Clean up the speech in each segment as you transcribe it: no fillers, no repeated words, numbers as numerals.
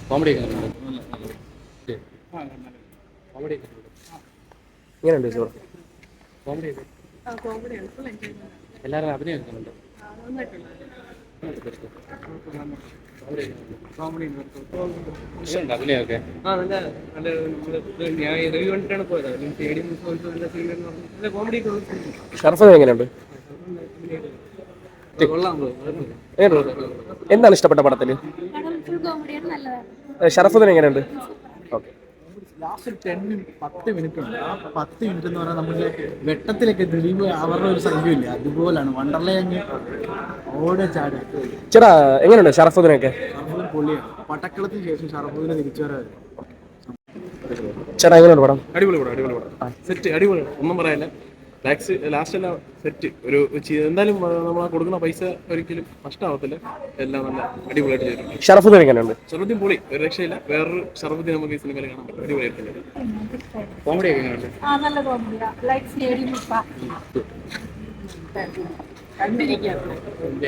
Comedy comedy ഇങ്ങനെയുണ്ട് ചോറ് comedy എല്ലാവരും അഭിനയം എടുക്കുന്നുണ്ട് അഭിനയൊക്കെ ഷർഫത് എങ്ങനെയുണ്ട്? എന്താണ് ഇഷ്ടപ്പെട്ട പടത്തില്? ഷറഫുദ്ദീൻ എങ്ങനെയുണ്ട്? ലാസ്റ്റ് 10 മിനിറ്റ് ഉണ്ട്. ആ 10 മിനിറ്റ് എന്ന് പറഞ്ഞാൽ നമുക്ക് വെട്ടത്തിലൊക്കെ ദിലീപ് അവരുടെ ഒരു സംഖ്യയില്ല, അതുപോലാണ് വണ്ടർലേ അങ്ങ് ഓടെ ചാട്. ചേട്ടാ എങ്ങനെയുണ്ട് ഷറഫുദ്ദീനൊക്കെ? ഷറഫുദ്ദീൻ പൊളിയാണ്. പടക്കളത്തിന് ശേഷം ഷറഫുദ്ദീനെ തിരിച്ചു വരാൻ. ചേട്ടാ എങ്ങനെയുണ്ട് പടം? അടിപൊളി പടം സെറ്റ് അടിപൊളി, ഒന്നും പറയാനില്ല. ലാസ്റ്റ് എല്ലാം സെറ്റ്. എന്തായാലും നമ്മൾ കൊടുക്കുന്ന പൈസ ഒരിക്കലും നഷ്ടമാവത്തില്ല. എല്ലാം നല്ല അടിപൊളിയായിട്ട് ചെയ്തിട്ടുണ്ട്. ഷറഫുദ്ദീൻ എങ്ങനെയുണ്ട്? ഷറഫുദ്ദീൻ പൊളി, ഒരു രക്ഷയില്ല. വേറൊരു ഷറഫുദ്ദീൻ നമുക്ക് ഈ സിനിമയിൽ കാണാൻ പറ്റും. അടിപൊളിയായിട്ടുണ്ട്. കോമഡി എങ്ങനെയുണ്ട്?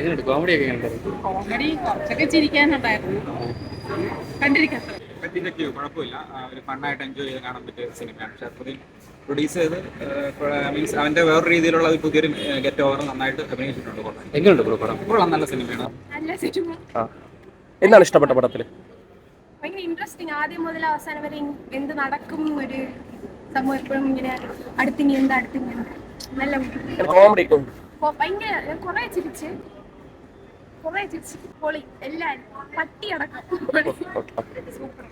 എങ്ങനെയുണ്ട് കോമഡി ഒക്കെ എങ്ങനെയുണ്ട്? കോമഡി കുറച്ചൊക്കെ ചിരിക്കാനുണ്ടായിരുന്നു, കണ്ടിരിക്കാൻ കുഴപ്പമില്ല. ഒരു ഫണ്ണായിട്ട് എൻജോയ് ചെയ്ത് കാണാൻ പറ്റിയ സിനിമയാണ്. ഷറഫുദ്ദീൻ പ്രൊഡ്യൂസ് ചെയ്ത് മീൻസ് അവന്റെ വേറൊരു രീതിയിലുള്ള പുതിയൊരു ഗെറ്റ് ഓവർ നന്നായിട്ട് അഭിനയിച്ചിട്ടുണ്ട്. എങ്ങനെയുണ്ട് പടം? കൊള്ളാം, നല്ല സിനിമയാണ്. നല്ല സിനിമ. എന്താണ് ഇഷ്ടപ്പെട്ട പടത്തില്? ഭയങ്കര ഇൻട്രസ്റ്റിംഗ്. ആദ്യം മുതൽ അവസാനം വരെ എന്ത് നടക്കും ഒരു സംഭവം എപ്പോഴും ഇങ്ങനെ അടുത്തിങ്ങി നല്ല കോമഡി ഭയങ്കര കുറെ ചിരിച്ച് പൊളി എല്ലാരും പട്ടി അടക്കം സൂപ്പർ.